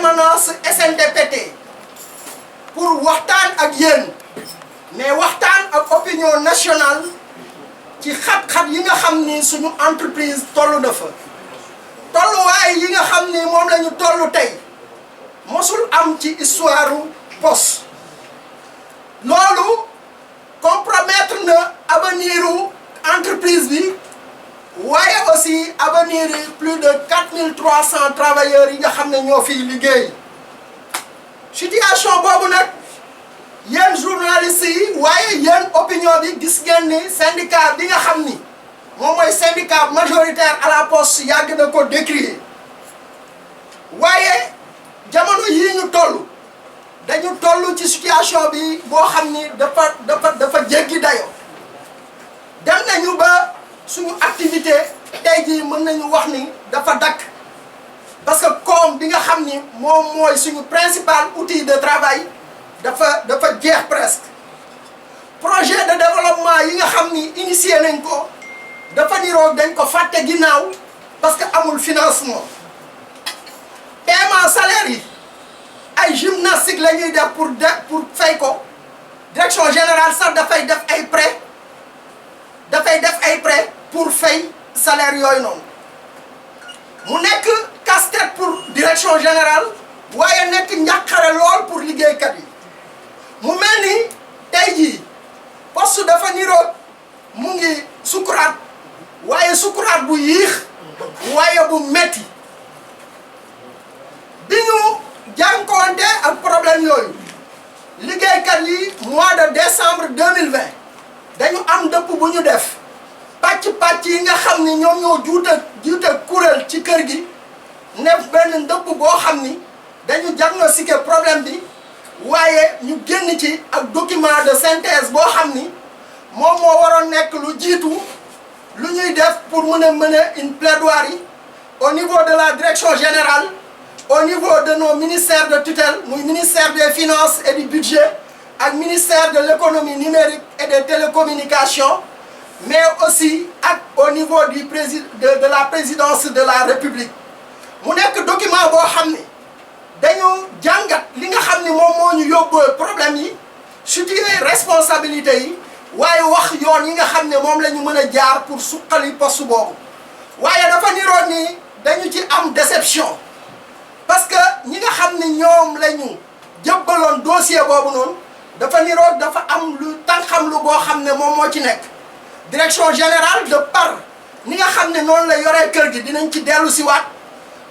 permanence SNTPT pour waxtaan ak yéen mais waxtaan ak opinion nationale ci xat-xat yi nga xam ni suñu entreprise toll na fa tolluwaay yi nga xam ni moom la ñu toll tey mosul am ci histoire poste loolu compromettre na avenir entreprise bi waaye aussi avenir plus de 4300 travailleurs yi nga xam ne ñoo fiy liggéey situation boobu nag yéen journalistes yi waaye yéen opinion bi gis ngeen ni syndicat bi nga xam ni moom mooy syndicat majoritaire à la poste yàgg na ko décrier waaye jamono yii ñu toll dañu toll ci situation bi boo xam ni dafa jéggi dayo dem nañu ba suñu activité tey jii mën nañu wax ni dafa dakk parce que koom bi nga xam ni moom mooy suñu principal outil de travail dafa jeex presque projet de développement yi nga xam ni initié nañ ko dafa niroog dañ ko fàtte ginnaaw parce que amul financement paiement salaire yi ay gymnastique la ñuy def pour fay ko direction générale sax dafay def ay prêt pour fay salaire yooyu noonu mu nekk casse-tête pour direction générale waaye nekk njàqare lool pour liggéeykat yi mu mel ni tey jii poste dafa niroog mu ngi sukuraat waaye sukuraat bu yiix waaye bu metti bi ñu jànkoonte ak problème yooyu liggéeykat yi mois de décembre 2020 dañu am dëpp bu ñu def pàcc yi nga xam ni ñoom ñoo juute kuréel ci kër gi nef benn ndëpp boo xam ni dañu diagnostiqué problème bi waaye ñu génn ci ak document de synthèse boo xam ni moom moo waroon nekk lu jiitu lu ñuy def pour mën a mener une plaidoirie au niveau de la direction générale au niveau de nos ministères de tutelle muy ministère des finances et du budget ak ministère de l'économie numérique et des télécommunications mais aussi ak au niveau du de la présidence de la République mu nekk document boo xam ni dañu jàngat li nga xam ni moom moo ñu yóbboo problème yi situer responsabilité yi waaye wax yoon yi nga xam ne moom la ñu mën a jaar pour suqali poste boobu waaye dafa niroon ni dañu ci am déception parce que ñi nga xam ni ñoom la ñu jëbbaloon dossier boobu noonu dafa niroon dafa am lu tànqam lu boo xam ne moom moo ci nekk direction générale de par ni nga xam ne noonu la yoree kër gi dinañ ci dellu si waat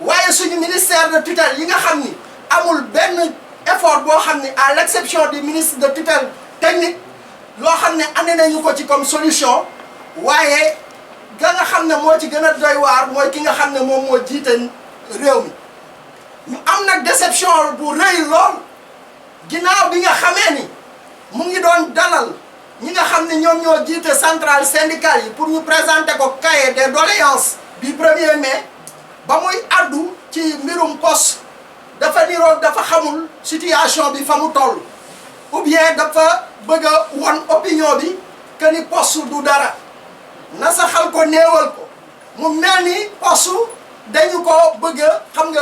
waaye suñu ministère de tutelle yi nga xam ni amul benn effort boo xam ni à l'exception du ministre de tutelle technique loo xam ne andi nañu ko ci comme solution waaye ga nga xam ne moo ci gën a doy waar mooy ki nga xam ne moom moo jiite réew mi ñu am nag déception bu rëy lool ginnaaw bi nga xamee ni mu ngi doon dalal ñi nga xam ne ñoom ñoo jiite centrale syndicale yi pour ñu présenter ko cahier des doléances du 1er mai ba muy addu ci mbirum poste dafa niroog dafa xamul situation bi fa mu toll ou bien dafa bëgg a won opinion bi que ni poste du dara nasaxal ko néewal ko mu mel ni poste dañu ko bëgg a xam nga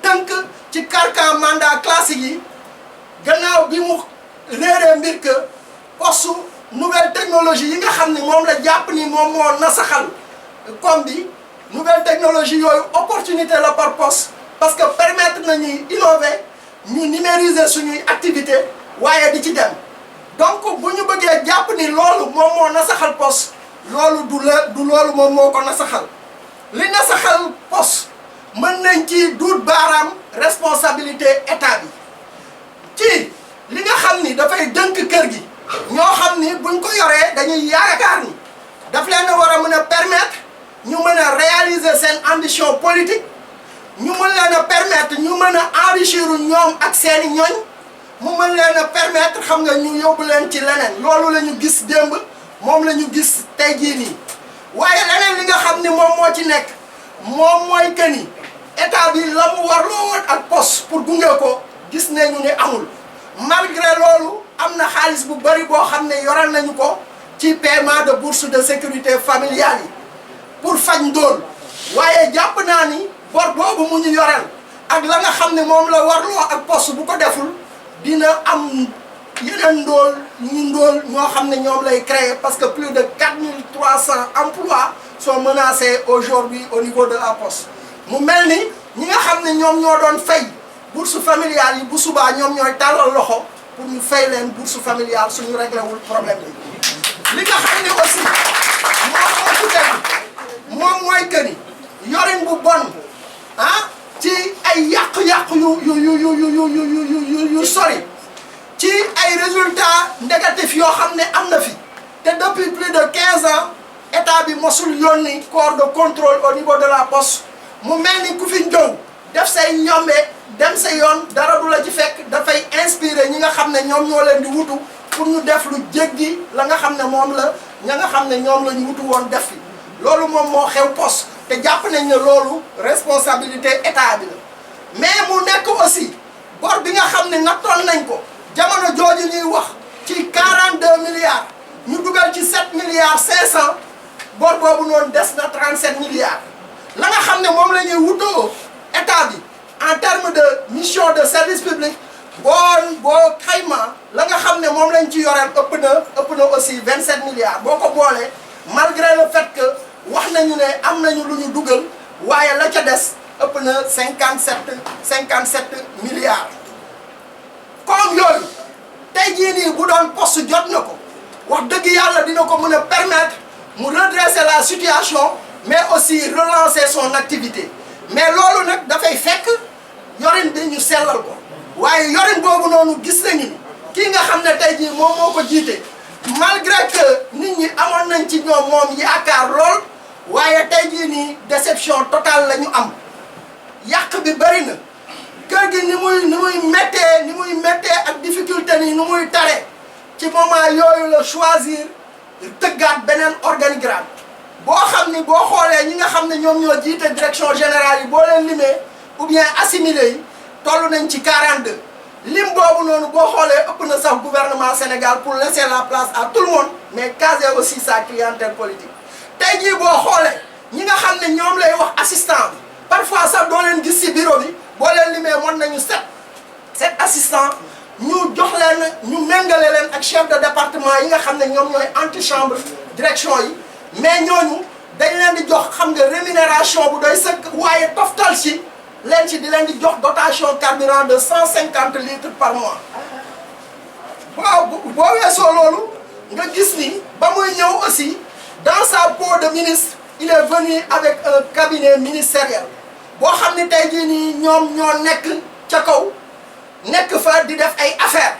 tënk ci carcan mandat classique yi gannaaw bi mu réeree mbir que poste nouvelle technologie yi nga xam ni moom la jàpp ni moom moo nasaxal comme bi nouvelle technologie yooyu opportunité la par poste parce que permettre nañuy innover ñu numériser suñuy activité waaye di ci dem donc bu ñu bëggee jàpp ni loolu moom moo nasaxal poste loolu du loolu moom moo ko nasaxal li nasaxal poste mën nañ ci duut baaraam responsabilité état bi ci li nga xam ni dafay dënk kër gi ñoo xam ni buñ ko yoree dañuy yaakaar ni daf leen a war a mën a permettre ñu mën a réaliser seen ambition politique ñu mën leen a permettre ñu mën a enrichir ñoom ak seeni ñoñ mu mën leen a permettre xam nga ñu yóbbu leen ci leneen loolu la ñu gis démb moom la ñu gis tey jii nii waaye leneen li nga xam ni moom moo ci nekk moom mooy que ni état bi la mu warloo woon ak poste pour gunge ko gis nañu ne amul malgré loolu am na xaalis bu bari boo xam ne yoral nañu ko ci paiement de bourse de sécurité familiale yi pour faj ndóol waaye jàpp naa ni bor boobu mu ñu yoreel ak la nga xam ne moom la warloo ak poste bu ko deful dina am yeneen ndóol ñoo xam ne ñoom lay créer parce que plus de 4300 emplois sont menacés aujourd'hui au niveau de la poste mu mel ni ñi nga xam ne ñoom ñoo doon fay bourse familiale yi bu subaa ñoom ñooy tàllal loxo pour ñu fay leen bourse familiale suñu réglé wul problème yi li nga xam ne aussi moom mooy que ni yorin bu bon ah ci ay yàqu-yàqu yu sori ci ay résultats négatifs yoo xam ne am na fi te depuis plus de 15 ans état bi mosul yónni corps de contrôle au niveau de la poste mu mel ni ku fi ñëw def say ñombe dem sa yoon dara du la ci fekk dafay inspiré ñi nga xam ne ñoom ñoo leen di wutu pour ñu def lu jéggi la nga xam ne moom la ña nga xam ne ñoom la ñu wutu woon def fi loolu moom moo xew poste te jàpp nañ ne loolu responsabilité état bi la mais mu nekk aussi bor bi nga xam ne nattoon nañ ko jamono jooju ñuy wax ci 42 milliards ñu dugal ci 7 milliards 500 bor boobu noonu des na 37 milliards la nga xam ne moom la ñuy wutoo état bi en termes de mission de service public boo xayma la nga xam ne moom lañ ci yoreel ëpp na aussi 27 milliards boo ko boolee malgré le fait que wax nañu ne am nañu lu ñu dugal waaye la ca des ëpp na 57 milliards comme yooyu tey jii nii bu doon poste jot na ko wax dëgg yàlla dina ko mën a permettre mu redresser la situation mais aussi relancer son activité mais loolu nag dafay fekk yorin bi ñu sellal ko waaye yorin boobu noonu gis nañu ni kii nga xam ne tey jii moom moo ko jiite malgré que nit ñi amoon nañ ci ñoom moom yaakaar lool waaye tey jii nii déception totale la ñu am yàq bi bëri na kër gi ni muy méttee ak difficulté ni muy tare ci moment yooyu la choisir tëggaat beneen organigramme boo xam ni boo xoolee ñi nga xam ne ñoom ñoo jiite direction générale yi boo leen limee ou bien assimilé yi toll nañ ci 42 lim boobu noonu boo xoolee ëpp na sax gouvernement Sénégal pour laisser la place à tout le monde mais caser aussi sa clientèle politique tey jii boo xoolee ñi nga xam ne ñoom lay wax assistant bi parfois sax doo leen gis ci bureau bi boo leen limee mën nañu 7 assistants ñu jox leen ñu méngale leen ak chef de département yi nga xam ne ñoom ñooy antichambre direction yi mais ñooñu dañ leen di jox xam nga rémunération bu doy sëkk waaye toftal ci leen ci di leen di jox dotation carburant de 150 litres par mois waaw boo weesoo loolu nga gis ni ba muy ñëw aussi dans sa peau de ministre il est venu avec un cabinet ministériel boo xam ne tey jii nii ñoom ñoo nekk ca kaw nekk fa di def ay affaires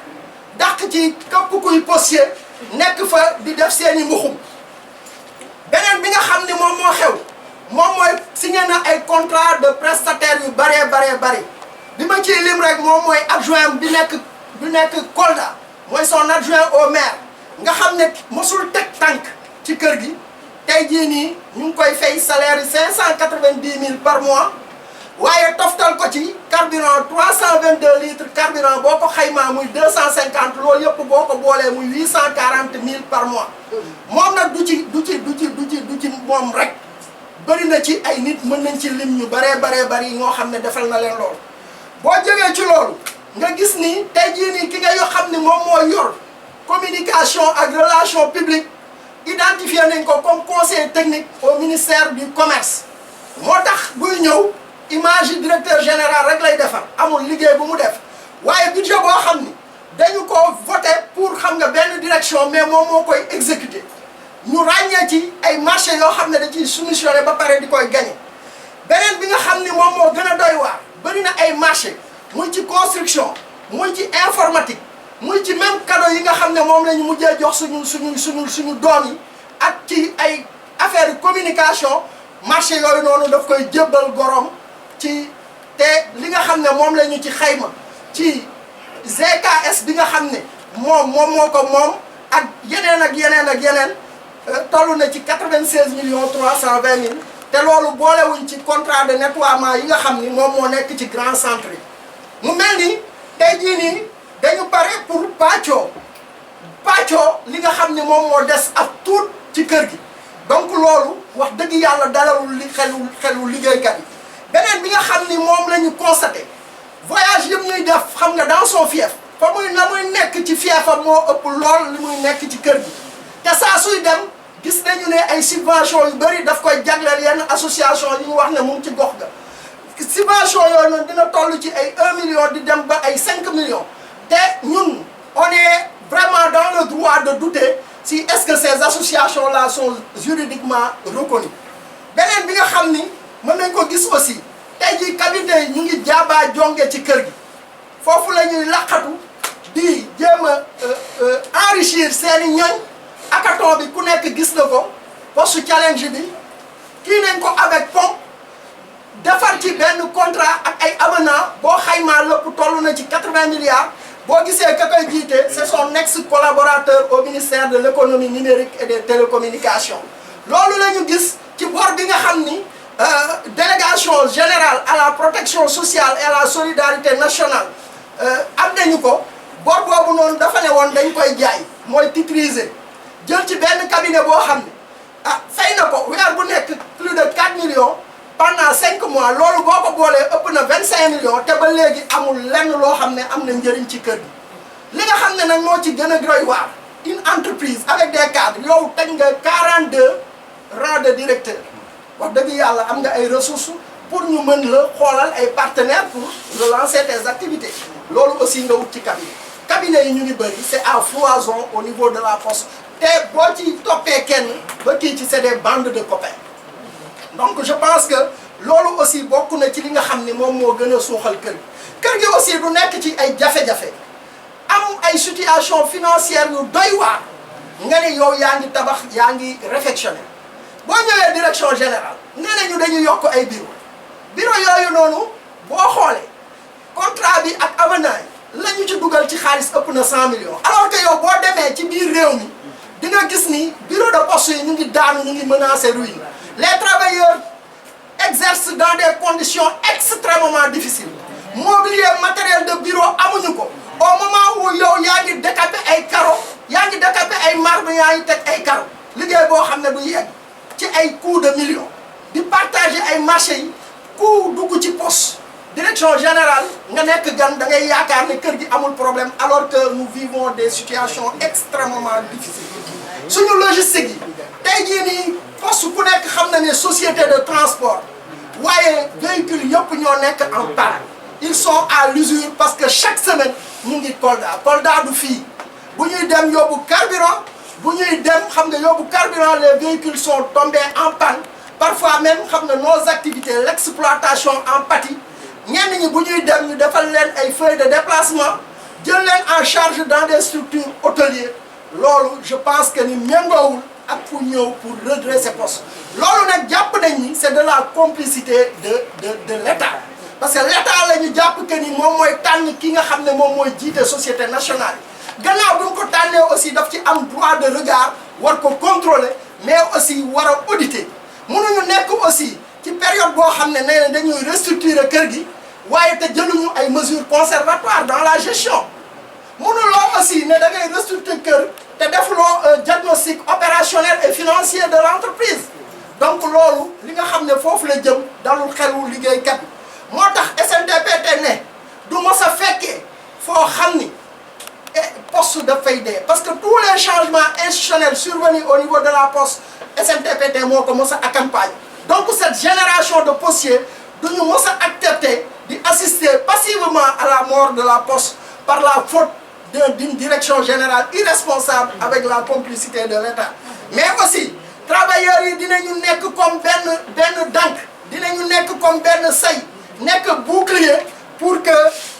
dàq ci képp kuy postier nekk fa di def seeni mbuxum beneen bi nga xam ni moom moo xew moom mooy signé na ay contrat de prestataires yu bari bi ma ciy lim rek moom mooy adjoint bi nekk Kolda mooy son adjoint au maire nga xam ne mosul teg tànk ci kër gi tey jii nii ñu ngi koy fay salaire yi 590 000 par mois waaye toftal ko ci carburant 322 litres carburant boo ko xaymaa muy 250 loolu yëpp boo ko boolee muy 840 000 par mois moom nag du ci moom rek bëri na ci ay nit mën nañ ci lim ñu bari ñoo xam ne defal na leen loolu boo jógee ci loolu nga gis ni tey jii nii ki nga yoo xam ne moom moo yor communication ak relation publique identifié nañ ko comme conseiller technique au ministère du commerce moo tax buy ñëw image yi directeur général rek lay defar amul liggéey bu mu def waaye budget boo xam ni dañu ko voté pour xam nga benn direction mais moom moo koy exécuter ñu ràññee ci ay marché yoo xam ne da ciy soumissionné ba pare di koy gagné beneen bi nga xam ni moom moo gën a doy waar bëri na ay marché muy ci construction muy ci informatique muy ci même cadeau yi nga xam ne moom la ñu mujjee jox suñu doom yi ak ci ay affaire communication marché yooyu noonu daf koy jébbal gorom ci te li nga xam ne moom la ñu ci xayma ci GKS bi nga xam ne moom moo ko moom ak yeneen toll na ci 96 millions 320 mille te loolu boolewuñ ci contrat de nettoiement yi nga xam ni moom moo nekk ci grand centre yi mu mel ni tey jii nii dañu pare pour pàccoo li nga xam ni moom moo des ak tuut ci kër gi donc loolu wax dëgg yàlla dalalul xelu liggéeykat yi beneen bi nga xam ni moom la ñu constaté voyage yëpp ñuy def xam nga dans son fief fa muy la muy nekk ci fiefam moo ëpp lool li muy nekk ci kër gi te saa suy dem gis nañu ne ay subvention yu bëri daf koy jagleel yenn association yi ñu wax ne mu ngi ci gox ga subvention yooyu noonu dina toll ci ay 1 million di dem ba ay 5 millions te ñun on est vraiment dans le droit de douter si est-ce que ces associations là sont juridiquement reconnues beneen bi nga xam ni mën nañ ko gis aussi tey jii cabinet yi ñu ngi jaabaa jonge ci kër gi foofu la ñuy laqatu di jéem a enrichir seeni ñoñ hackathon bi ku nekk gis na ko poste challenge bi kii nañ ko avec pompe defar ci benn contrat ak ay avenant boo xaymaa lépp toll na ci 80 milliards boo gisee ka koy jiite c'est son ex-collaborateur au ministère de l'économie numérique et des télécommunications loolu la ñu gis ci bor bi nga xam ni délégation générale à la protection sociale et à la solidarité nationale am nañu ko bor boobu noonu dafa ne woon dañ koy jaay mooy titriser jël ci benn cabinet boo xam ne ah fay na ko weer bu nekk plus de 4 millions pendant 5 mois loolu boo ko boolee ëpp na 25 millions te ba léegi amul lenn loo xam ne am na njëriñ ci kër gi li nga xam ne nag moo ci gën a doy waar une entreprise avec des cadres yow teg nga 42 rangs de directeur wax dëgg yàlla am nga ay ressources pour ñu mën la xoolal ay partenaires pour relancer tes activités loolu aussi nga wut ci cabinet yi ñu ngi bëri c'est à foison au niveau de la poste te boo ci toppee kenn ba kii ci c'est des bandes de copains donc je pense que loolu aussi bokk na ci li nga xam ni moom moo gën a suuxal kër gi aussi du nekk ci ay jafe-jafe am ay situation financière yu doy waar nga ne yow yaa ngi tabax yaa ngi réfectionné boo ñëwee direction générale nee nañu dañuy yokk ay bureau yooyu noonu boo xoolee contrat bi ak avenant yi la ñu ci dugal ci xaalis ëpp na 100 millions alors que yow boo demee ci biir réew mi di nga gis ni bureau de poste yi ñu ngi daanu ñu ngi menacé ruine les travailleurs exercent dans des conditions extrêmement difficiles mobilier matériel de bureau amuñu ko au moment où yow yaa ngi décapé ay carreaux yaa ngi décapé ay marbre yaa ngi teg ay carreaux liggéey boo xam ne du yegg ci ay coûts de millions di partager ay marché yi ku dugg ci poste direction générale nga nekk gan da ngay yaakaar ne kër gi amul problème alors que nous vivons des situations extrêmement difficiles suñu logistique yi tey jii nii poste ku nekk xam na ne société de transport waaye véhicules yëpp ñoo nekk en panne ils sont à l'usure parce que chaque semaine ñu ngi Kolda du fii bu ñuy dem yóbbu carburant bu ñuy dem xam nga yóbbu carburant les véhicules sont tombés en panne parfois même xam nga nos activités l'exploitation en pâtit ñenn ñi bu ñuy dem ñu defal leen ay feuilles de déplacement jël leen en charge dans des structures hôtelières loolu je pense que ni méngoowul ak fu ñëw pour redresser poste loolu nag jàpp nañ ni c'est de la complicité de l'État parce que l'État la ñu jàpp que ni moom mooy tànn ki nga xam ne moom mooy jiite société nationale yi gannaaw bu ñu ko tànnee aussi daf ci am droit de regard war ko contrôler mais aussi war a auditer mënuñu nekk aussi ci période boo xam ne nee na dañuy restructurer kër gi waaye te jëluñu ay mesures conservatoires dans la gestion mënuloo aussi ne da ngay restructurer kër te defuloo un diagnostic opérationnel et financier de l'entreprise donc loolu li nga xam ne foofu la jëm dalul xelu liggéeykat moo tax SNTPT ne du mos a fekkee foo xam ni poste dafay dee parce que tous les changements institutionnels survenus au niveau de la poste SNTPT moo ko mos a accompagner donc cette génération de postiers duñu mos a accepter di assister passivement à la mort de la poste par la faute d'une direction générale irresponsable avec la complicité de l'État mais aussi travailleurs yi dinañu nekk comme benn dànk dinañu nekk comme benn say nekk bouclier pour que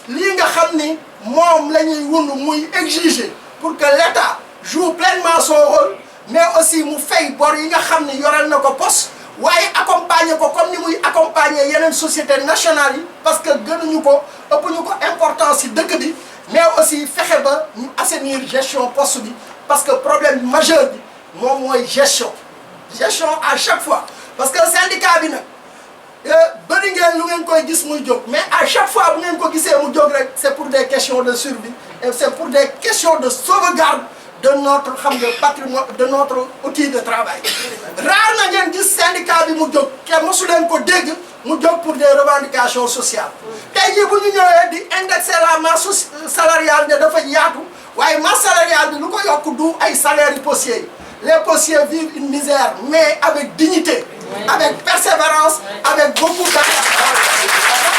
lii nga xam ni moom la ñuy wund muy exiger pour que l'État joue pleinement son rôle mais aussi mu fay bor yi nga xam ni yoreel na ko poste waaye accompagner ko comme ni muy accompagner yeneen sociétés nationales yi parce que gënuñu ko ëpp ñu ko importance ci dëkk bi mais aussi fexe ba ñu assainir gestion poste bi parce que problème majeur bi moom mooy gestion à chaque fois parce que syndicat bi nag bëri ngeen lu ngeen koy gis muy jóg mais à chaque fois bu ngeen ko gisee mu jóg rek c'est pour des questions de survie et c'est pour des questions de sauvegarde de notre patrimoine, de notre outil de travail. Rare na ngeen gis syndicat bi mu jóg kenn mosu leen ko dégg mu jóg pour des revendications sociales. tey jii bu ñu ñëwee di indexer la masse salariale ne dafa yaatu waaye masse salariale bi lu ko yokk du ay salaires yu postiers. Les postiers vivent une misère mais avec dignité, avec persévérance, avec beaucoup d'engagement.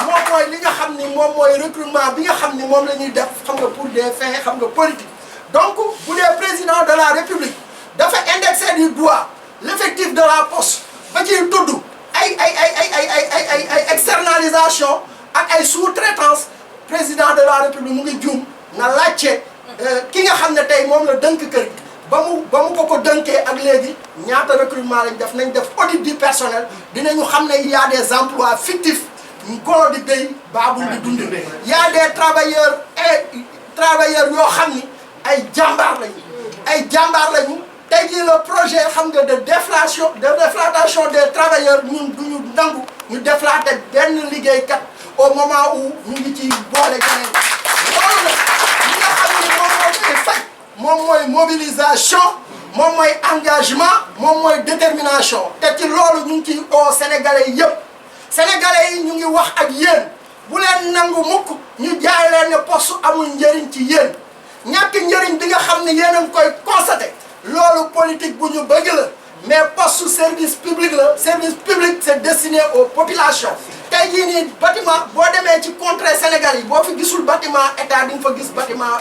moom mooy li nga xam ni moom mooy recrutement bi nga xam ni moom la ñuy def xam nga pour des fins xam nga politique. donc bu dee président de la république dafa indexer du doigt l'effectif de la poste ba ciy tudd ay externalisation ak ay sous-traitance président de la république mu ngi juum na laajte ki nga xam ne tey moom la dënk kër gi ba mu ko dënkee ak léegi ñaata recrutement lañ def nañ def audit du personnel dinañu xam ne il y a des emplois fictifs. Golo di béy baabul di dund y a des travailleurs yoo xam ni ay jàmbaar lañu tey jii le projet xam nga de déflation des travailleurs ñun duñu nangu ñu déflater benn liggéeykat au moment où ñu ngi ci boole ñeneen loolu nag li nga xam ni moom moo koy faj moom mooy mobilisation moom mooy engagement moom mooy détermination te ci loolu ñu ngi ciy oo sénégalais yëpp. Sénégalais yi ñu ngi wax ak yéen bu leen nangu mukk ñu jaay leen ne poste amul njëriñ ci yéen ñàkk njëriñ bi nga xam ne yéen a ngi koy constaté loolu politique bu ñu bëgg la mais poste service public la service public c'est destiné aux populations. tey jii nii bâtiment boo demee ci contrée Sénégal yi boo fi gisul bâtiment état di nga fa gis bâtiment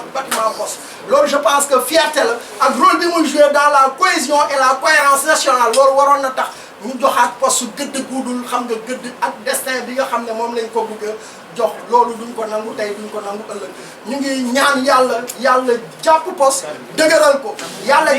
poste loolu je pense que fierté la ak rôle bi muy joué dans la cohésion et la cohérence nationale loolu waroon na tax. ñu joxaat poste gëdd guudul xam nga gëdd ak destin bi nga xam ne moom lañ ko bëgg a jox loolu duñ ko nangu tey duñ ko nangu ëllëg ñu ngi ñaan yàlla jàpp poste dëgëral ko yàlla